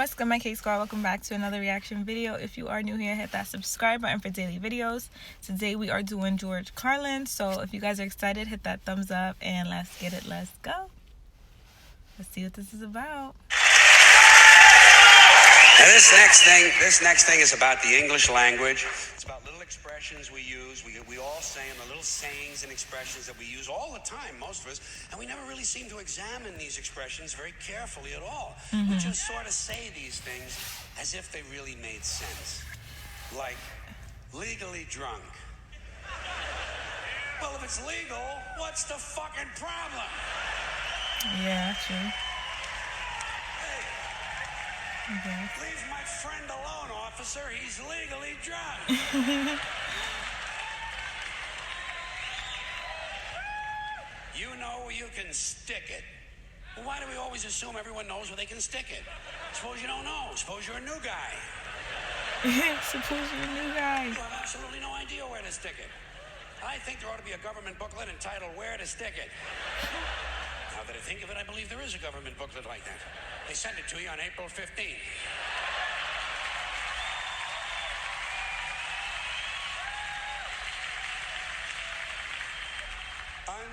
What's good, my Cake Squad? Welcome back to another reaction video. If you are new here, hit that subscribe button for daily videos. Today we are doing George Carlin, so if you guys are excited, hit that thumbs up and let's get it. Let's go. Let's see what this is about. Now this next thing is about the English language. It's about little expressions we use. We all say them, the little sayings and expressions that we use all the time, most of us, and we never really seem to examine these expressions very carefully at all. We just sort of say these things as if they really made sense. Like, legally drunk. Well, if it's legal, what's the fucking problem? Yeah, true. Okay. Leave my friend alone, officer. He's legally drunk. You know where you can stick it. Well, why do we always assume everyone knows where they can stick it? Suppose you don't know. Suppose you're a new guy. Suppose you're a new guy. You have absolutely no idea where to stick it. I think there ought to be a government booklet entitled Where to Stick It. Now that I think of it, I believe there is a government booklet like that. They sent it to you on April 15th.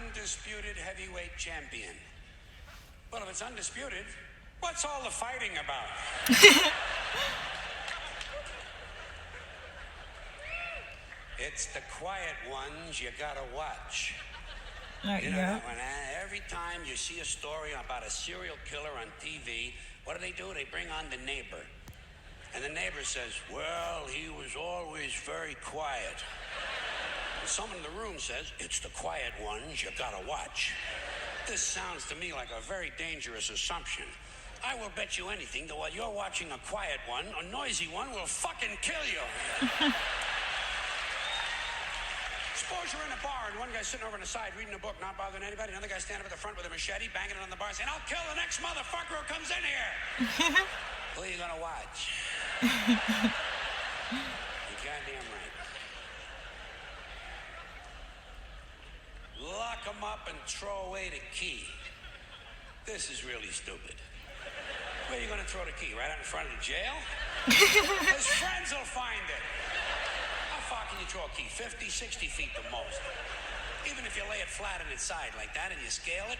Undisputed heavyweight champion. Well, if it's undisputed, what's all the fighting about? It's the quiet ones you gotta watch. You know that one, every time you see a story about a serial killer on TV, what do? They bring on the neighbor. And the neighbor says, well, he was always very quiet. And someone in the room says, it's the quiet ones you gotta watch. This sounds to me like a very dangerous assumption. I will bet you anything that while you're watching a quiet one, a noisy one will fucking kill you. Suppose you're in a bar and one guy's sitting over on the side reading a book, not bothering anybody. Another guy standing up at the front with a machete, banging it on the bar, saying, I'll kill the next motherfucker who comes in here. Who are you gonna watch? You're goddamn right. Lock him up and throw away the key. This is really stupid. Where are you gonna throw the key? Right out in front of the jail? His friends will find it. How far can you throw a key? 50, 60 feet the most. Even if you lay it flat on its side like that and you scale it,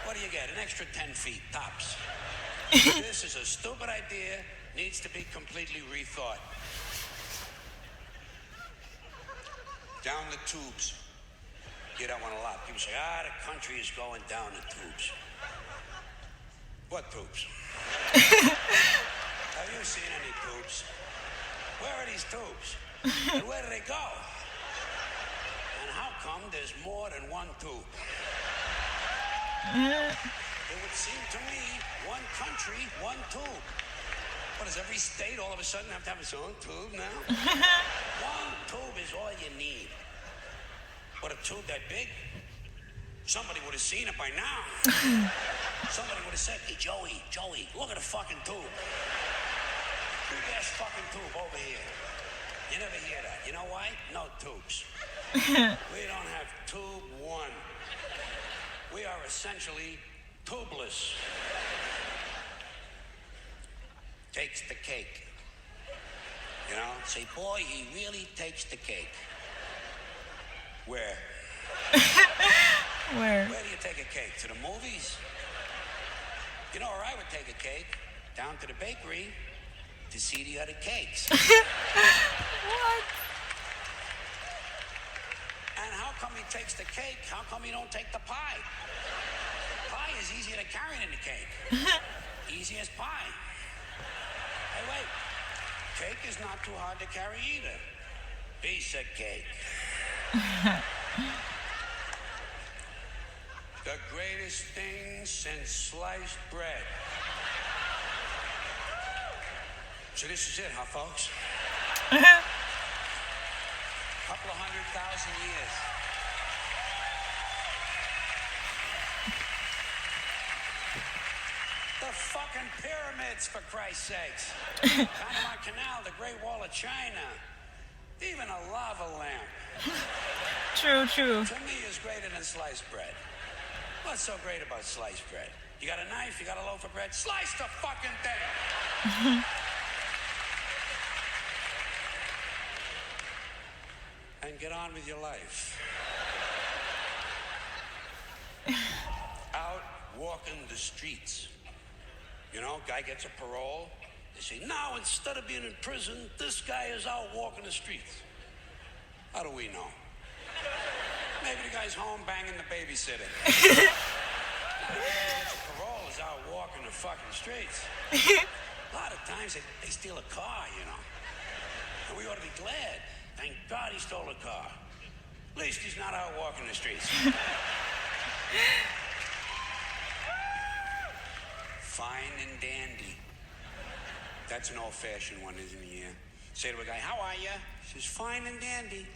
what do you get? An extra 10 feet, tops. This is a stupid idea, needs to be completely rethought. Down the tubes. Hear that one a lot. People say, the country is going down the tubes. What tubes? Have you seen any tubes? Where are these tubes? And where do they go? And how come there's more than one tube? It would seem to me, one country, one tube. What, does every state all of a sudden have to have its own tube now? One tube is all you need. What, a tube that big? Somebody would have seen it by now. Somebody would have said, hey, Joey, look at the fucking tube. Big ass fucking tube over here. You never hear that. You know why? No tubes. We don't have tube one. We are essentially tubeless. Takes the cake. You know? Say, boy, he really takes the cake. Where? Where? Where do you take a cake? To the movies? You know where I would take a cake? Down to the bakery. To see the other cakes. What? And how come he takes the cake? How come he don't take the pie? Pie is easier to carry than the cake. Easy as pie. Hey, wait. Cake is not too hard to carry either. Piece of cake. The greatest thing since sliced bread. So this is it, huh, folks? Couple of 100,000 years. The fucking pyramids, for Christ's sakes. Panama Canal, the Great Wall of China. Even a lava lamp. True. To me, is greater than sliced bread. What's so great about sliced bread? You got a knife, you got a loaf of bread, slice the fucking thing. And get on with your life. Out walking the streets. You know, guy gets a parole. They say, now instead of being in prison, this guy is out walking the streets. How do we know? Maybe the guy's home banging the babysitter. Parole is out walking the fucking streets. A lot of times they steal a car, you know. And we ought to be glad. Thank God he stole a car. At least he's not out walking the streets. Fine and dandy. That's an old-fashioned one, isn't it? Yeah. Say to a guy, how are you? He says, fine and dandy.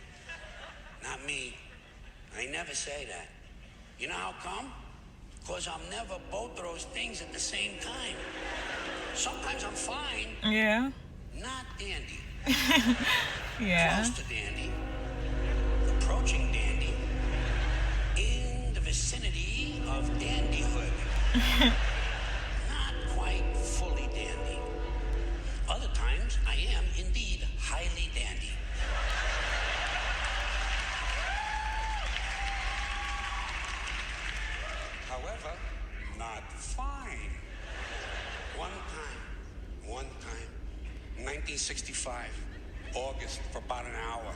Not me. I never say that. You know how come? Because I'm never both of those things at the same time. Sometimes I'm fine. Yeah. Not dandy. Yeah. Close to dandy. Approaching dandy. In the vicinity of dandyhood. Not quite fully dandy. Other times, I am indeed highly dandy. However, not fine. One time, 1965, August, for about an hour.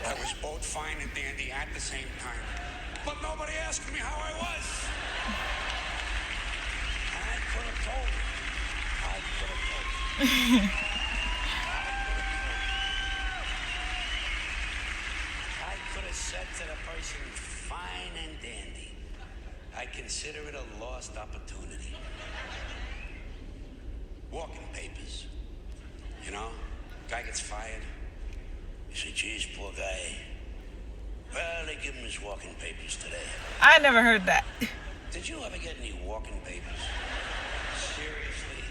I was both fine and dandy at the same time. But nobody asked me how I was. And I could have told you. I could have said to the person, fine and dandy. I consider it a lost opportunity. Walking papers. You know, guy gets fired. You say, geez, poor guy. Well, they give him his walking papers today. I never heard that. Did you ever get any walking papers? Seriously?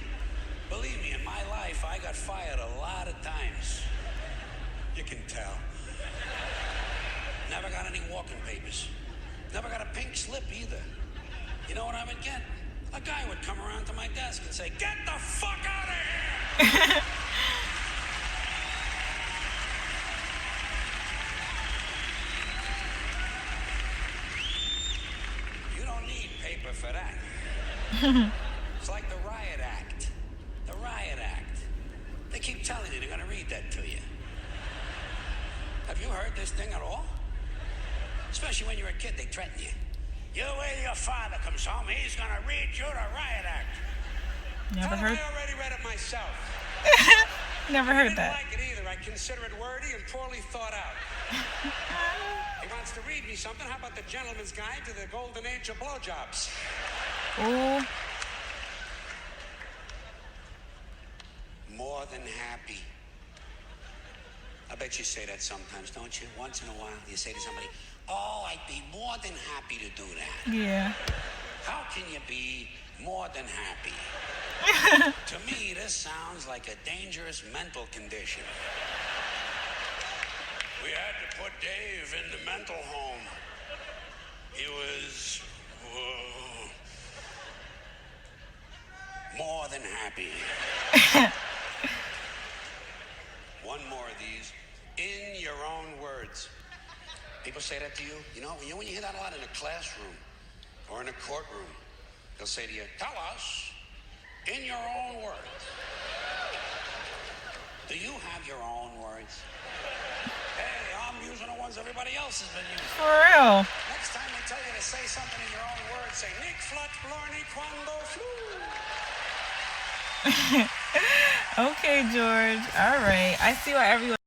Believe me, in my life, I got fired a lot of times. You can tell. Never got any walking papers. Never got a pink slip either. You know what I would get? A guy would come around to my desk and say, get the fuck out of here! You don't need paper for that. It's like the Riot Act. The Riot Act. They keep telling you they're going to read that to you. Have you heard this thing at all? Especially when you're a kid, they threaten you. You wait till your father comes home, he's going to read you the Riot Act. Never heard. I already read it myself. Never heard that. I didn't like it either. I consider it wordy and poorly thought out. He wants to read me something. How about the Gentleman's Guide to the Golden Age of Blowjobs? Ooh. More than happy. I bet you say that sometimes, don't you? Once in a while, you say to somebody, oh, I'd be more than happy to do that. Yeah. How can you be more than happy? To me, this sounds like a dangerous mental condition. We had to put Dave in the mental home. He was more than happy. One more of these. In your own words. People say that to you. You know, when you hear that a lot in a classroom or in a courtroom, they'll say to you, tell us in your own words. Do you have your own words? Hey, I'm using the ones everybody else has been using. For real. Next time they tell you to say something in your own words, say, Nick Flut Blorny Quando Flu. Okay, George. All right. I see why everyone